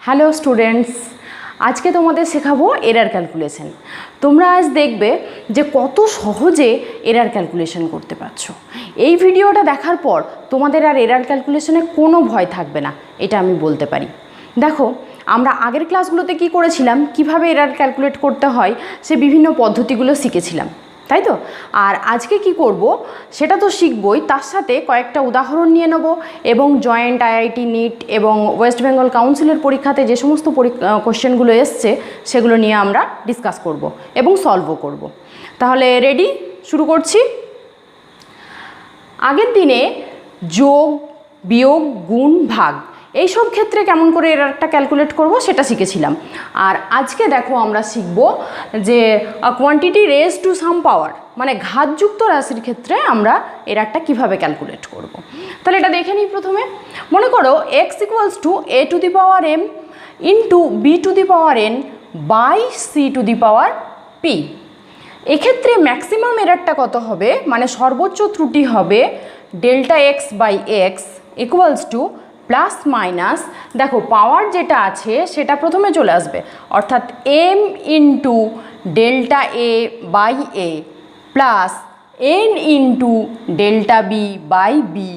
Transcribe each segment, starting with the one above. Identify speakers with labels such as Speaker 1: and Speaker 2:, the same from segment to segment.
Speaker 1: Hello students, আজকে তোমাদের শেখাবো এরার ক্যালকুলেশন। তোমরা আজ দেখবে যে কত সহজে এরার ক্যালকুলেশন করতে পারছো। এই ভিডিওটা দেখার পর তোমাদের আর এরার ক্যালকুলেশনে কোনো ভয় থাকবে না, এটা আমি বলতে পারি। দেখো, আমরা আগের ক্লাসগুলোতে কি করেছিলাম, কিভাবে এরার ক্যালকুলেট করতে হয় সে বিভিন্ন পদ্ধতিগুলো শিখেছিলাম, তাই তো? আর আজকে কি করব সেটা তো শিখবই, তার সাথে কয়েকটা উদাহরণ নিয়ে নেব এবং জয়েন্ট আইআইটি নিট এবং ওয়েস্ট বেঙ্গল কাউন্সিলের পরীক্ষাতে যে সমস্ত কোশ্চেনগুলো এসছে সেগুলো নিয়ে আমরা ডিসকাস করব এবং সলভও করব। তাহলে রেডি, শুরু করছি। আগের দিনে যোগ, বিয়োগ, গুণ, ভাগ এইসব ক্ষেত্রে কেমন করে এরারটা ক্যালকুলেট করব সেটা শিখেছিলাম। আর আজকে দেখো আমরা শিখব যে কোয়ান্টিটি রেজ টু সাম পাওয়ার, মানে ঘাতযুক্ত রাশির ক্ষেত্রে আমরা এরারটা কিভাবে ক্যালকুলেট করব। তাহলে এটা দেখে নিই। প্রথমে মনে করো X equals to A to the power M into B to the power N by C to the power P. এক্ষেত্রে ম্যাক্সিমাম এরারটা কত হবে, মানে সর্বোচ্চ ত্রুটি হবে delta X by X equals to plus minus, দেখো পাওয়ার যেটা আছে সেটা প্রথমে চলে আসবে, অর্থাৎ M into delta A by A plus N into delta B by B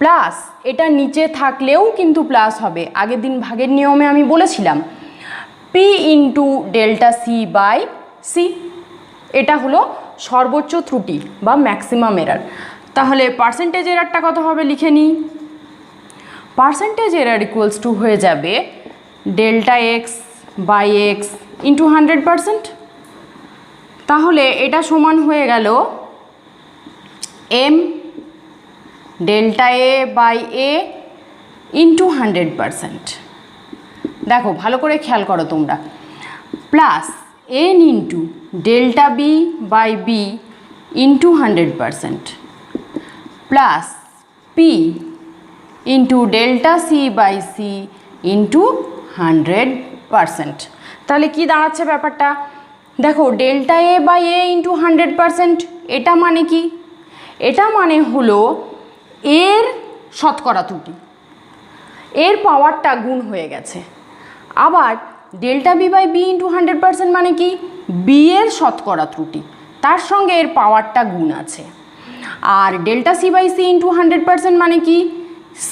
Speaker 1: plus, এটা নিচে থাকলেও কিন্তু প্লাস হবে, আগের দিন ভাগের নিয়মে আমি বলেছিলাম, P into delta C by C. এটা হলো সর্বোচ্চ ত্রুটি বা ম্যাক্সিমাম এরার। তাহলে পার্সেন্টেজ এরারটা কত হবে লিখে নিই। পার্সেন্টেজ এরার ইকুয়ালস টু হয়ে যাবে delta X by X into 100%। তাহলে এটা সমান হয়ে গেল M delta A by A into 100%। দেখো ভালো করে খেয়াল করো তোমরা, plus N into delta B by B into 100% plus P into delta C by C into 100%। তাহলে কি দাঁড়াচ্ছে ব্যাপারটা, দেখো delta A by A into 100%, এটা মানে কি, এটা মানে হলো এর শতকরা ত্রুটি, এর পাওয়ারটা গুণ হয়ে গেছে। আবার delta B by B into 100% মানে কি, বি এর শতকরা ত্রুটি, তার সঙ্গে এর পাওয়ারটা গুণ আছে। আর delta C by C into 100% মানে কি,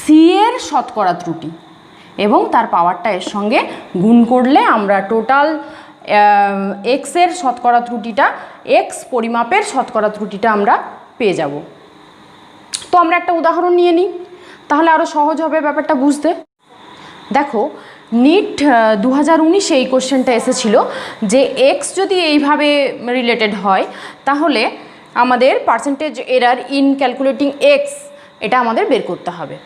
Speaker 1: সি এর শতকরা ত্রুটি এবং তার পাওয়ারটা এর সঙ্গে গুণ করলে আমরা টোটাল এক্স এর শতকরা ত্রুটিটা, এক্স পরিমাপের শতকরা ত্রুটিটা আমরা পেয়ে যাব। তো আমরা একটা উদাহরণ নিয়ে নিই, তাহলে আরও সহজ হবে ব্যাপারটা বুঝতে। দেখো নিট 2019 এই কোশ্চেনটা এসেছিল যে এক্স যদি এইভাবে রিলেটেড হয় তাহলে আমাদের percentage error in calculating x এটা আমাদের বের করতে হবে।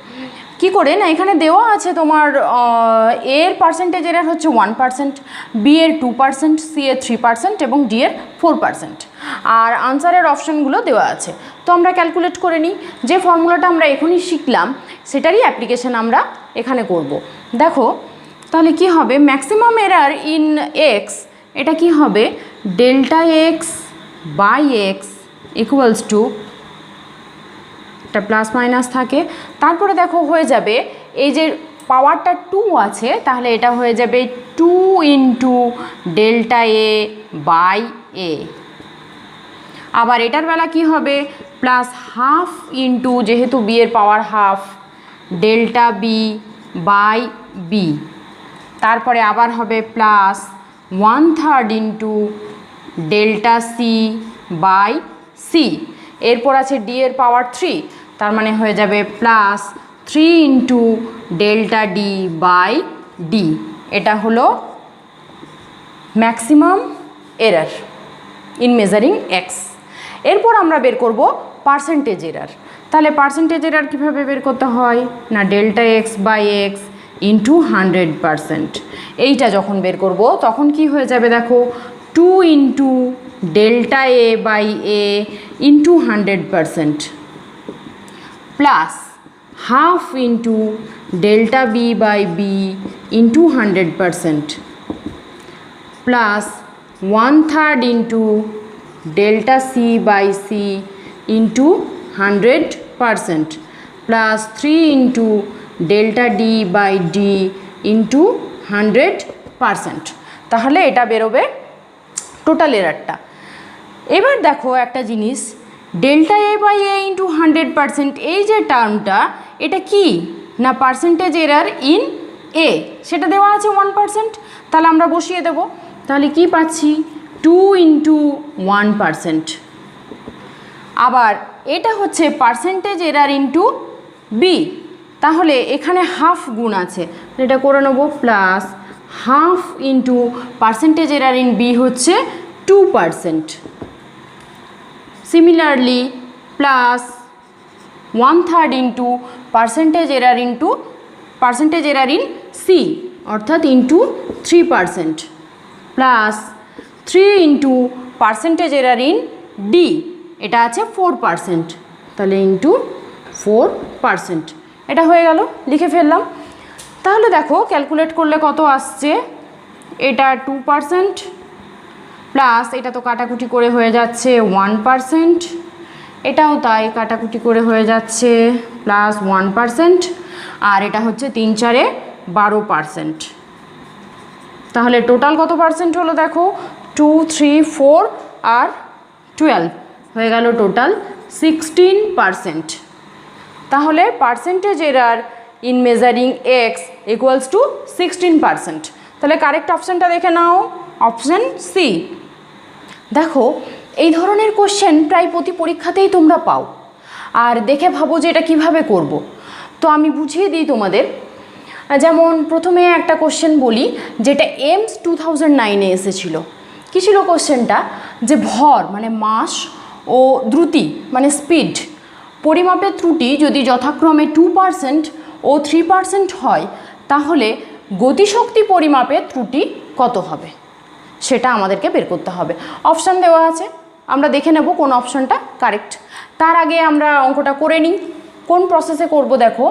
Speaker 1: কি করে না, এখানে দেওয়া আছে তোমার এর পার্সেন্টেজ এরার হচ্ছে 1%, বি এর 2%, সি এর 3% এবং ডি এর 4%। আর আনসারের অপশানগুলো দেওয়া আছে। তো আমরা ক্যালকুলেট করে নিই, যে ফর্মুলাটা আমরা এখনই শিখলাম সেটারই অ্যাপ্লিকেশন আমরা এখানে করব। দেখো তাহলে কি হবে, ম্যাক্সিমাম এরার ইন এক্স এটা কি হবে, delta X by X equals to, একটা প্লাস মাইনাস থাকে, তারপরে দেখো হয়ে যাবে এই যে পাওয়ারটা 2 আছে, তাহলে এটা হয়ে যাবে 2 into delta A by A. আবার এটার বেলা কি হবে, প্লাস হাফ ইন্টু, যেহেতু বি এর power half, delta B by B. তারপরে আবার হবে plus 1/3 into delta C by C. এরপর আছে ডি এর পাওয়ার 3, তার মানে হয়ে যাবে plus 3 into delta D by D. এটা হলো maximum error in measuring X. এরপর আমরা বের করব পার্সেন্টেজ এরার। তাহলে পার্সেন্টেজ এরার কীভাবে বের করতে হয় না, delta X by X into 100%। এইটা যখন বের করব তখন কি হয়ে যাবে, দেখো 2 into delta A by A into 100% plus half into delta B by B into 100% plus 1/3 into delta C by C into 100% plus 3 into delta D by D into 100%। তাহলে এটা বেরোবে টোটাল এরারটা। এবার দেখো একটা জিনিস, delta A by A into 100%, এই যে টার্মটা এটা কি না পার্সেন্টেজ এরার ইন এ, সেটা দেওয়া আছে 1%। তাহলে আমরা বসিয়ে দেব, তাহলে কি পাচ্ছি 2 ইন্টু 1%। আবার এটা হচ্ছে পার্সেন্টেজ এরার ইন্টু বি, তাহলে এখানে হাফ গুণ আছে, এটা করে নেব plus half into percentage error in B হচ্ছে 2%। Similarly plus 1/3 into percentage error in C অর্থাৎ into 3%, plus 3 into percentage error in D, এটা আছে 4%, তাহলে ইন্টু 4%। এটা হয়ে গেল, লিখে ফেললাম। তাহলে দেখো ক্যালকুলেট করলে কত আসছে, এটা 2%, প্লাস এটা তো কাটাকুটি করে হয়ে যাচ্ছে 1%, এটাও তাই কাটাকুটি করে হয়ে যাচ্ছে প্লাস 1%, আর এটা হচ্ছে 3 4 12%। তাহলে টোটাল কত পার্সেন্ট হলো দেখো, 2 3 4 আর 12 হয়ে গেল টোটাল 16%। তাহলে percentage error in measuring x equals two 16%। তাহলে কারেক্ট অপশানটা দেখে নাও, অপশান সি। দেখো এই ধরনের কোশ্চেন প্রায় প্রতি পরীক্ষাতেই তোমরা পাও, আর দেখে ভাবো যে এটা কিভাবে করব। তো আমি বুঝিয়ে দিই তোমাদের। যেমন প্রথমে একটা কোশ্চেন বলি, যেটা এমস 2009-এ এসেছিলো। কী ছিল কোশ্চেনটা, যে ভর মানে মাস ও দ্রুতি মানে স্পিড পরিমাপের ত্রুটি যদি যথাক্রমে 2% ও 3% হয়, তাহলে গতিশক্তি পরিমাপের ত্রুটি কত হবে, সেটা আমাদেরকে বের করতে হবে। অপশান দেওয়া আছে, আমরা দেখে নেব কোন অপশানটা কারেক্ট। তার আগে আমরা অঙ্কটা করে নিই। কোন প্রসেসে করব দেখো,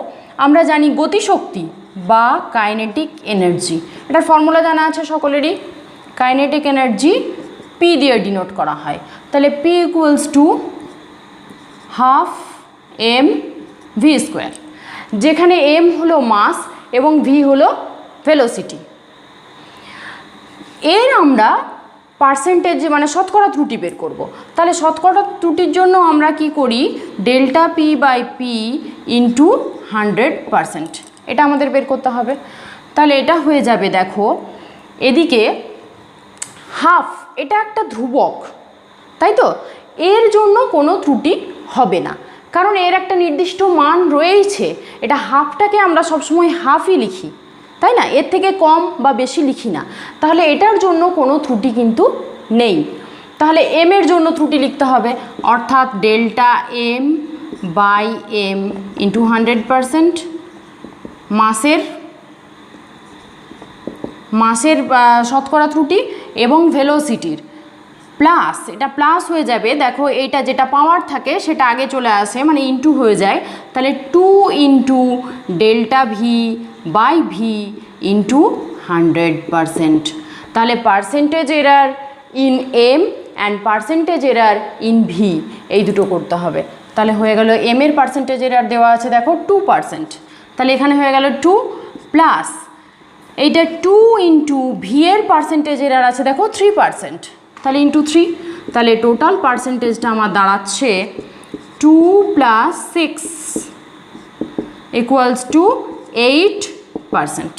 Speaker 1: আমরা জানি গতিশক্তি বা কাইনেটিক এনার্জি, এটার ফর্মুলা জানা আছে সকলেরই। কাইনেটিক এনার্জি পি দিয়ে ডিনোট করা হয়, তাহলে P equals to half M V square, যেখানে এম হলো মাস এবং ভি হলো ভেলোসিটি। এর আমরা পার্সেন্টেজ মানে শতকরা ত্রুটি বের করব। তাহলে শতকরা ত্রুটির জন্য আমরা কি করি, delta P by P into 100%, এটা আমাদের বের করতে হবে। তাহলে এটা হয়ে যাবে দেখো, এদিকে হাফ, এটা একটা ধ্রুবক, তাই তো, এর জন্য কোনো ত্রুটি হবে না, কারণ এর একটা নির্দিষ্ট মান রয়েছে। এটা হাফটাকে আমরা সবসময় হাফই লিখি, তাই না, এর থেকে কম বা বেশি লিখি না। তাহলে এটার জন্য কোনো ত্রুটি কিন্তু নেই। তাহলে এম এর জন্য ত্রুটি লিখতে হবে, অর্থাৎ delta M by M into 100%, মাসের শতকরা ত্রুটি এবং ভেলোসিটির প্লাস, এটা প্লাস হয়ে যাবে। দেখো এইটা যেটা পাওয়ার থাকে সেটা আগে চলে আসে, মানে ইন্টু হয়ে যায়। তাহলে 2 into delta V by V into 100%। তাহলে percentage error in M and percentage error in V, এই দুটো করতে হবে। তাহলে হয়ে গেল এম এর পার্সেন্টেজ এরার দেওয়া আছে দেখো 2%, তাহলে এখানে হয়ে গেল 2 প্লাস এইটা 2 ইন্টু ভি এর পার্সেন্টেজ এরার আছে দেখো 3%, তাহলে ইন্টু 3, তাহলে টোটাল পার্সেন্টেজটা আমার দাঁড়াচ্ছে 2 + 6 ইকুয়ালস টু 8%।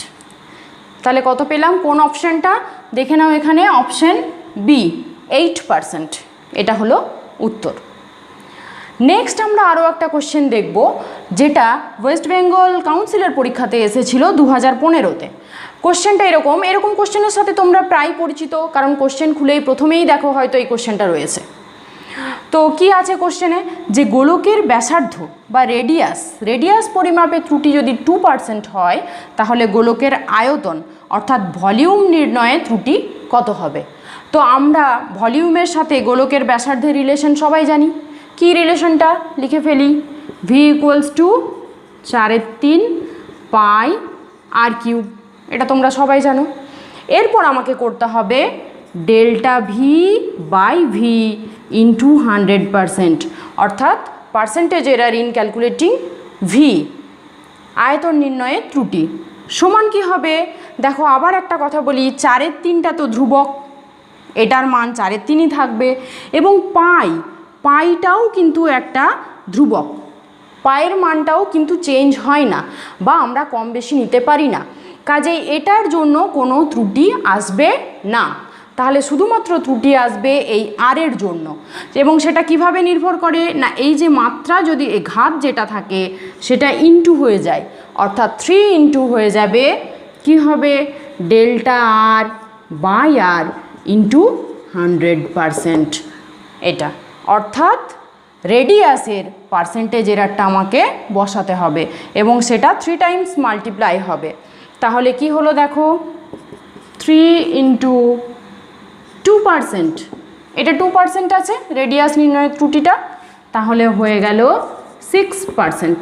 Speaker 1: তাহলে কত পেলাম, কোন অপশানটা দেখে নাও, এখানে অপশান বি 8%, এটা হলো উত্তর। নেক্সট আমরা আরও একটা কোশ্চেন দেখব, যেটা ওয়েস্ট বেঙ্গল কাউন্সিলের পরীক্ষাতে এসেছিল 2015-তে। কোশ্চেনটা এরকম কোশ্চেনের সাথে তোমরা প্রায় পরিচিত, কারণ কোশ্চেন খুলেই প্রথমেই দেখো হয়তো এই কোশ্চেনটা রয়েছে। তো কি আছে কোশ্চেনে, যে গোলকের ব্যাসার্ধ বা রেডিয়াস পরিমাপের ত্রুটি যদি 2% হয়, তাহলে গোলকের আয়তন অর্থাৎ ভলিউম নির্ণয়ে ত্রুটি কত হবে। তো আমরা ভলিউমের সাথে গোলকের ব্যাসার্ধের রিলেশন সবাই জানি। কি রিলেশনটা লিখে ফেলি, V equals to 4/3 pi R cube, এটা তোমরা সবাই জানো। এরপর আমাকে করতে হবে delta V by V into 100%, অর্থাৎ percentage error in calculating V, আয়তন নির্ণয়ের ত্রুটি, সমান কি হবে, দেখো আবার একটা কথা বলি, 4-এর 3টা তো ধ্রুবক, এটার মান 4-এর 3ই থাকবে। এবং পাইটাও কিন্তু একটা ধ্রুবক, পায়ের মানটাও কিন্তু চেঞ্জ হয় না বা আমরা কম বেশি নিতে পারি না, কাজেই এটার জন্য কোনো ত্রুটি আসবে না। তাহলে শুধুমাত্র ত্রুটি আসবে এই আরের জন্য। এবং সেটা কিভাবে নির্ভর করে না, এই যে মাত্রা যদি ঘাত যেটা থাকে সেটা ইনটু হয়ে যায়, অর্থাৎ 3 ইনটু হয়ে যাবে কি হবে delta R by R into 100%। এটা অর্থাৎ রেডিয়াসের পার্সেন্টেজ এরারটা আমাকে বসাতে হবে এবং সেটা 3 টাইমস মাল্টিপ্লাই হবে। তাহলে কি হলো দেখো, 3 ইন্টু 2%, এটা 2% আছে রেডিয়াস নির্ণয়ের ত্রুটিটা, তাহলে হয়ে গেল 6%।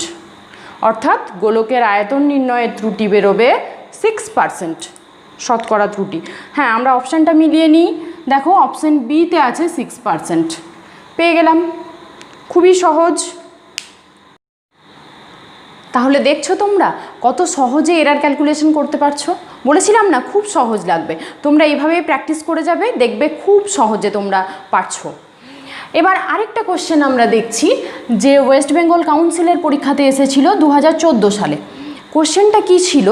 Speaker 1: অর্থাৎ গোলকের আয়তন নির্ণয়ের ত্রুটি বেরোবে 6%, শতকরা ত্রুটি। হ্যাঁ, আমরা অপশানটা মিলিয়ে নিই। দেখো অপশান বিতে আছে 6%, পেয়ে গেলাম, খুবই সহজ। তাহলে দেখছো তোমরা কত সহজে এরার ক্যালকুলেশন করতে পারছো, বলেছিলাম না খুব সহজ লাগবে। তোমরা এইভাবেই প্র্যাকটিস করে যাবে, দেখবে খুব সহজে তোমরা পারছো। এবার আরেকটা কোশ্চেন আমরা দেখছি যে ওয়েস্ট বেঙ্গল কাউন্সিলের পরীক্ষাতে এসেছিল 2014 সালে। কোশ্চেনটা কি ছিল?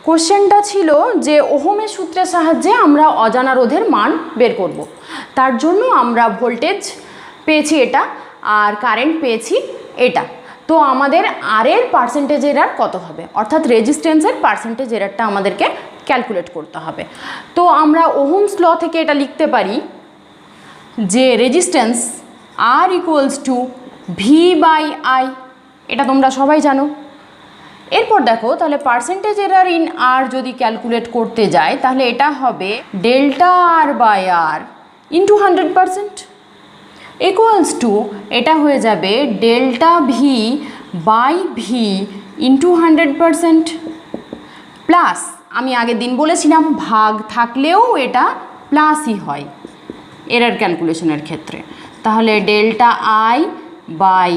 Speaker 1: কোশ্চেনটা ছিল যে ওহমের সূত্রের সাহায্যে আমরা অজানা রোধের মান বের করব। তার জন্য আমরা ভোল্টেজ পেয়েছি এটা আর কারেন্ট পেয়েছি এটা। তো আমাদের আরের পার্সেন্টেজ এরার কত হবে, অর্থাৎ রেজিস্ট্যান্সের পার্সেন্টেজ এরারটা আমাদেরকে ক্যালকুলেট করতে হবে। তো আমরা ওহমস ল থেকে এটা লিখতে পারি যে resistance R equals to V by I, এটা তোমরা সবাই জানো। এরপর দেখো তাহলে পার্সেন্টেজ এরার ইন আর যদি ক্যালকুলেট করতে যাই তাহলে এটা হবে delta R by R into 100% equals to এটা হয়ে যাবে delta V by V into 100% plus, আমি আগের দিন বলেছিলাম ভাগ থাকলেও এটা প্লাসই হয় এরার ক্যালকুলেশনের ক্ষেত্রে। তাহলে delta I by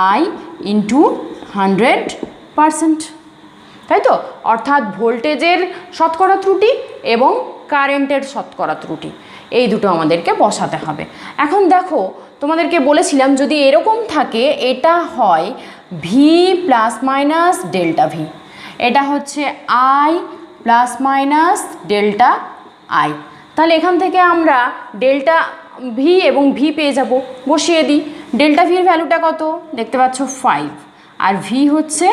Speaker 1: I into 100%, তাই তো? অর্থাৎ ভোল্টেজের শতকরা ত্রুটি এবং কারেন্টের শতকরা ত্রুটি, এই দুটো আমাদেরকে বসাতে হবে। এখন দেখো তোমাদেরকে বলেছিলাম যদি এরকম থাকে, এটা হয় V plus minus delta V, এটা হচ্ছে I plus minus delta I. তাহলে এখান থেকে আমরা ডেল্টা ভি এবং ভি পেয়ে যাব, বসিয়ে দিই। ডেল্টা ভির ভ্যালুটা কত দেখতে পাচ্ছ 5 আর ভি হচ্ছে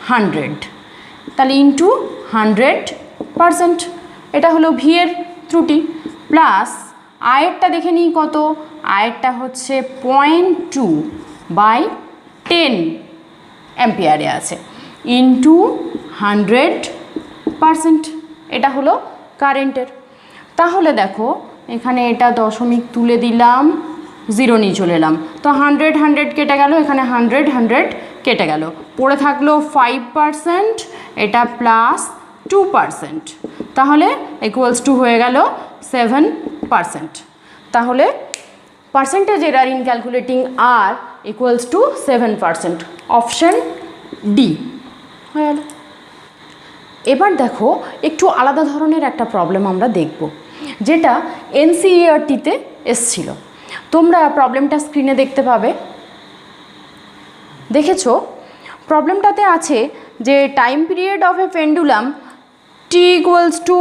Speaker 1: 100, তাহলে ইন্টু 100%, এটা হলো ভি এর ত্রুটি। প্লাস আয়েরটা দেখে নিই কত, আয়েরটা হচ্ছে 0.2 বাই 10 অ্যাম্পিয়ারে আছে ইন্টু 100%, এটা হলো কারেন্টের। তাহলে দেখো এখানে এটা দশমিক তুলে দিলাম, 0 নিয়ে চলে এলাম, তো 100 কেটে গেল, এখানে 100 কেটে গেল, পড়ে থাকলো 5%, এটা প্লাস 2%, তাহলে ইকুয়ালস টু হয়ে গেল 7%। তাহলে percentage error in calculating R equals to 7%, option D হয়ে গেল। এবার দেখো একটু আলাদা ধরনের একটা প্রবলেম আমরা দেখব, যেটা এনসিইআরটিতে এসছিল। তোমরা প্রবলেমটা স্ক্রিনে দেখতে পাবে, দেখেছো? প্রবলেমটাতে আছে যে time period of A pendulum T equals to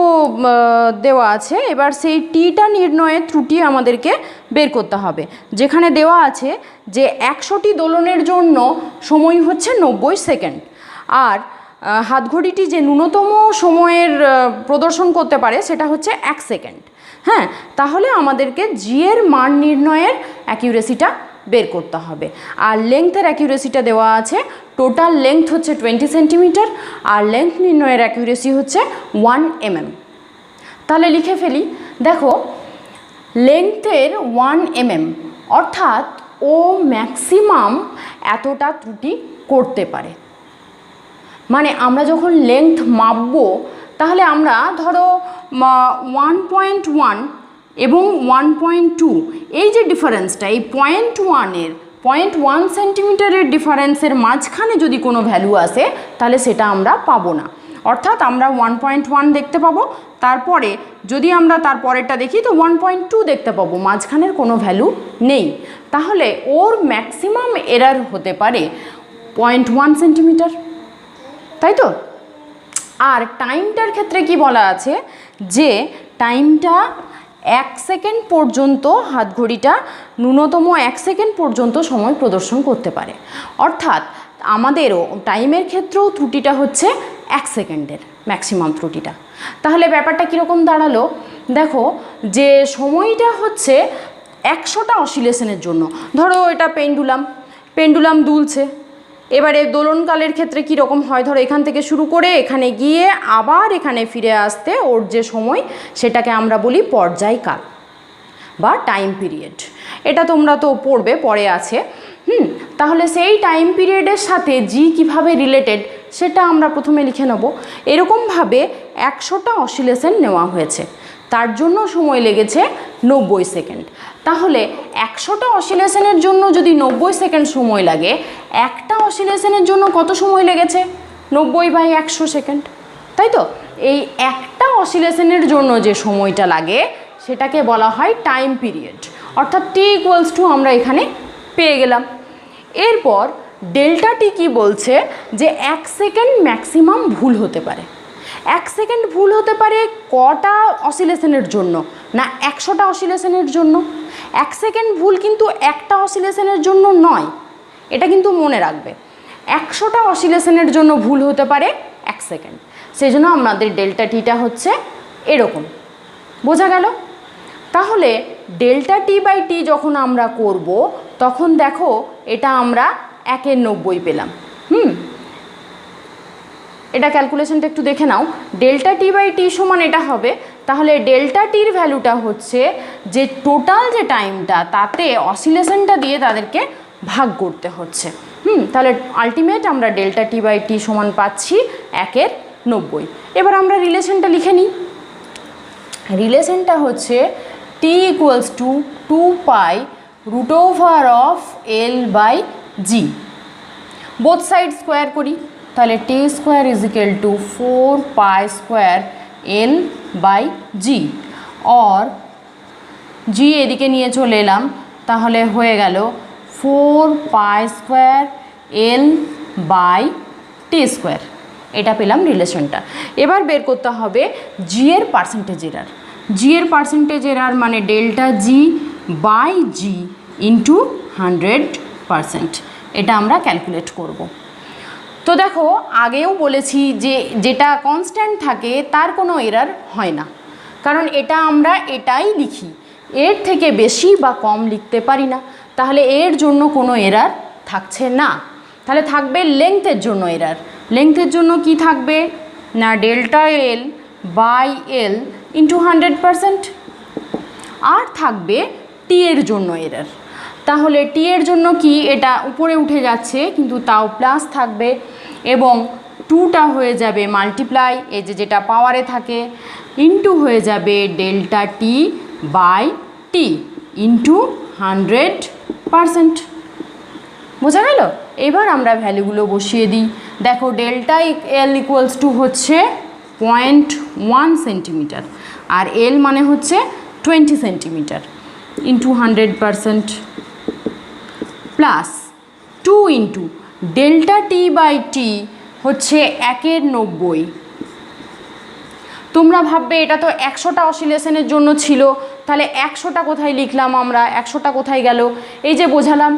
Speaker 1: দেওয়া আছে। এবার সেই টিটা নির্ণয়ের ত্রুটি আমাদেরকে বের করতে হবে, যেখানে দেওয়া আছে যে 100টি দোলনের জন্য সময় হচ্ছে 90 সেকেন্ড, আর হাতঘড়িটি যে ন্যূনতম সময়ের প্রদর্শন করতে পারে সেটা হচ্ছে 1 সেকেন্ড। হ্যাঁ, তাহলে আমাদেরকে জি এর মান নির্ণয়ের অ্যাকিউরেসিটা বের করতে হবে। আর লেংথের অ্যাকিউরেসিটা দেওয়া আছে, টোটাল লেংথ হচ্ছে 20 সেন্টিমিটার আর লেংথ নির্ণয়ের অ্যাকিউরেসি হচ্ছে 1 mm। তাহলে লিখে ফেলি, দেখো লেংথের 1 mm, অর্থাৎ ও ম্যাক্সিমাম এতটা ত্রুটি করতে পারে। মানে আমরা যখন লেংথ মাপবো তাহলে আমরা ধরো 1.1 এবং 1.2 এই যে ডিফারেন্সটা, এই 0.1 সেন্টিমিটারের ডিফারেন্সের মাঝখানে যদি কোনো ভ্যালু আসে তাহলে সেটা আমরা পাবো না। অর্থাৎ আমরা 1.1 দেখতে পাবো, তারপরে যদি আমরা তার পরেরটা দেখি তো 1.2 দেখতে পাবো, মাঝখানের কোনো ভ্যালু নেই। তাহলে ওর ম্যাক্সিমাম এরার হতে পারে 0.1 সেন্টিমিটার, তাই তো। আর টাইমটার ক্ষেত্রে কি বলা আছে যে টাইমটা 1 সেকেন্ড পর্যন্ত, হাতঘড়িটা ন্যূনতম 1 সেকেন্ড পর্যন্ত সময় প্রদর্শন করতে পারে। অর্থাৎ আমাদেরও টাইমের ক্ষেত্রেও ত্রুটিটা হচ্ছে 1 সেকেন্ডের ম্যাক্সিমাম ত্রুটিটা। তাহলে ব্যাপারটা কীরকম দাঁড়ালো দেখো, যে সময়টা হচ্ছে 100টা অসিলেশনের জন্য। ধরো এটা পেন্ডুলাম দুলছে, এবারে দোলনকালের ক্ষেত্রে কীরকম হয়, ধরো এখান থেকে শুরু করে এখানে গিয়ে আবার এখানে ফিরে আসতে ওর যে সময়, সেটাকে আমরা বলি পর্যায়কাল বা টাইম পিরিয়ড। এটা তোমরা তো পড়বে, পরে আছে। তাহলে সেই টাইম পিরিয়ডের সাথে জি কীভাবে রিলেটেড সেটা আমরা প্রথমে লিখে নেব। এরকমভাবে 100টা অসিলেশন নেওয়া হয়েছে, তার জন্য সময় লেগেছে 90 সেকেন্ড। তাহলে 100টা অসিলেশনের জন্য যদি 90 সেকেন্ড সময় লাগে, একটা অসিলেশনের জন্য কত সময় লেগেছে? 90/100 সেকেন্ড, তাই তো। এই একটা অসিলেশনের জন্য যে সময়টা লাগে সেটাকে বলা হয় টাইম পিরিয়ড, অর্থাৎ t = আমরা এখানে পেয়ে গেলাম। এরপর ডেল্টা টি কী বলছে যে 1 সেকেন্ড ম্যাক্সিমাম ভুল হতে পারে। 1 সেকেন্ড ভুল হতে পারে কটা অসিলেশনের জন্য? না, 100টা অসিলেশনের জন্য। 1 সেকেন্ড ভুল কিন্তু একটা অসিলেশনের জন্য নয়, এটা কিন্তু মনে রাখবে। 100টা অসিলেশনের জন্য ভুল হতে পারে 1 সেকেন্ড, সেই জন্য আমাদের ডেল্টা টিটা হচ্ছে এরকম। বোঝা গেল? তাহলে ডেল্টা টি/টি যখন আমরা করব তখন দেখো এটা আমরা 1/90 পেলাম। এটা ক্যালকুলেশনটা একটু দেখে নাও। ডেল্টা টি/টি সমান এটা হবে, তাহলে ডেল্টা টির ভ্যালুটা হচ্ছে যে টোটাল যে টাইমটা তাতে অসিলেশনটা দিয়ে তাদেরকে ভাগ করতে হচ্ছে। তাহলে আলটিমেট আমরা ডেল্টা টি/টি সমান পাচ্ছি 1/90। এবার আমরা রিলেশনটা লিখে নিই। রিলেশনটা হচ্ছে t = 2π√L/g। Both side square করি, তাহলে t² = 4π² L/g, और g এদিকে নিয়ে চলে এলাম, তাহলে হয়ে গেল 4π² L/t²। এটা পেলাম রিলেশনটা। এবার বের করতে হবে জি এর পার্সেন্টেজ এরার। জি এর পার্সেন্টেজ এরার মানে ডেল্টা g/g × 100%। এটা আমরা ক্যালকুলেট করব। তো দেখো, আগেও বলেছি যে যেটা কনস্ট্যান্ট থাকে তার কোনো এরার হয় না, কারণ এটা আমরা এটাই লিখি, এর থেকে বেশি বা কম লিখতে পারি না। তাহলে এর জন্য কোনো এরার থাকছে না। তাহলে থাকবে লেংথের জন্য এরার। লেংথের জন্য কি থাকবে? না, ডেল্টা L/L × 100%। আর থাকবে টি এর জন্য এরার। তাহলে টি এর জন্য কি, এটা উপরে উঠে যাচ্ছে কিন্তু তাও প্লাস থাকবে, এবং 2টা হয়ে যাবে মাল্টিপ্লাই, এই যে যেটা পাওয়ারে থাকে, ইন্টু হয়ে যাবে ডেল্টা টি/টি × 100%। বোঝা গেল? এবার আমরা ভ্যালুগুলো বসিয়ে দিই। দেখো, ডেল্টা L = হচ্ছে 0.1 সেন্টিমিটার, আর L মানে হচ্ছে 20 সেন্টিমিটার, × 100% প্লাস 2 × ডেল্টা টি/টি হচ্ছে 1/90। তোমরা ভাববে এটা তো 100টা অসিলেশনের জন্য ছিল, তাহলে 100টা কোথায় লিখলাম আমরা? 100টা কোথায় গেল? এই যে বোঝালাম,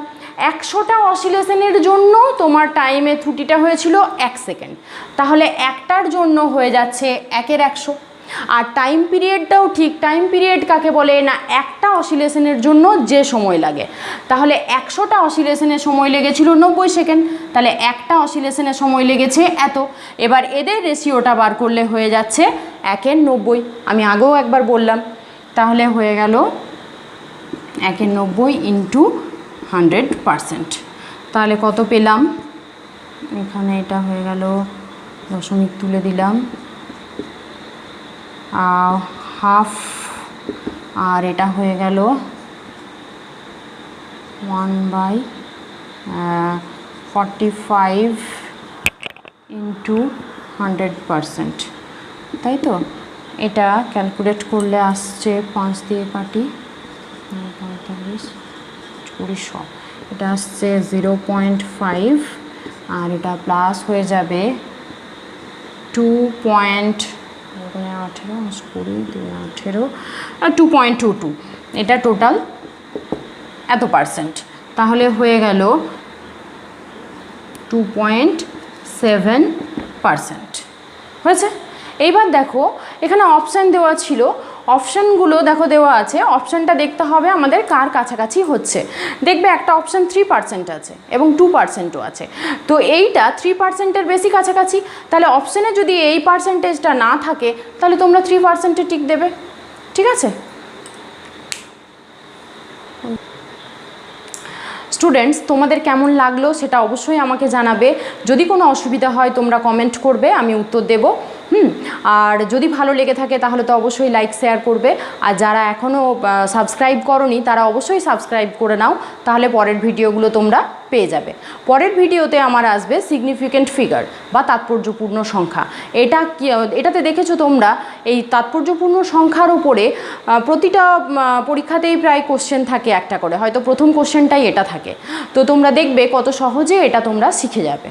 Speaker 1: 100টা অসিলেশনের জন্য তোমার টাইমে ত্রুটিটা হয়েছিল 1 সেকেন্ড, তাহলে একটার জন্য হয়ে যাচ্ছে 1/100। আর টাইম পিরিয়ডটাও ঠিক, টাইম পিরিয়ড কাকে বলে? না, একটা অসিলেশনের জন্য যে সময় লাগে। তাহলে 100টা অসিলেশনের সময় লেগেছিল 90 সেকেন্ড, তাহলে একটা অসিলেশনের সময় লেগেছে এত। এবার এদের রেশিওটা বার করলে হয়ে যাচ্ছে 1/90। আমি আগেও একবার বললাম, তাহলে হয়ে গেল 1/90 × 100%। তাহলে কত পেলাম? এখানে এটা হয়ে গেল, দশমিক তুলে দিলাম, হাফ, আর এটা হয়ে গেল 1/45 × 100%, তাই তো? এটা ক্যালকুলেট করলে আসছে 5 দিয়ে কাটি 45 20, এটা আসছে 0.5, আর এটা প্লাস হয়ে যাবে 2.18 এটা টোটাল এত পার্সেন্ট, তাহলে হয়ে গেল 2.7%। হয়েছে? এইবার দেখো এখানে অপশান দেওয়া ছিল, অপশানগুলো দেখো দেওয়া আছে, অপশানটা দেখতে হবে আমাদের কার কাছাকাছি হচ্ছে। দেখবে একটা অপশান 3% আছে এবং 2%ও আছে, তো এইটা 3%-এর বেশি কাছাকাছি, তাহলে অপশানে যদি এই পার্সেন্টেজটা না থাকে তাহলে তোমরা 3%-এ টিক দেবে। ঠিক আছে স্টুডেন্টস, তোমাদের কেমন লাগলো সেটা অবশ্যই আমাকে জানাবে। যদি কোনো অসুবিধা হয় তোমরা কমেন্ট করবে, আমি উত্তর দেব। আর যদি ভালো লেগে থাকে তাহলে তো অবশ্যই লাইক শেয়ার করবে, আর যারা এখনও সাবস্ক্রাইব করনি তারা অবশ্যই সাবস্ক্রাইব করে নাও, তাহলে পরের ভিডিওগুলো তোমরা পেয়ে যাবে। পরের ভিডিওতে আমার আসবে সিগনিফিক্যান্ট ফিগার বা তাৎপর্যপূর্ণ সংখ্যা। এটাতে দেখেছো তোমরা এই তাৎপর্যপূর্ণ সংখ্যার উপরে প্রতিটা পরীক্ষাতেই প্রায় কোশ্চেন থাকে একটা করে, হয়তো প্রথম কোশ্চেনটাই এটা থাকে, তো তোমরা দেখবে কত সহজে এটা তোমরা শিখে যাবে।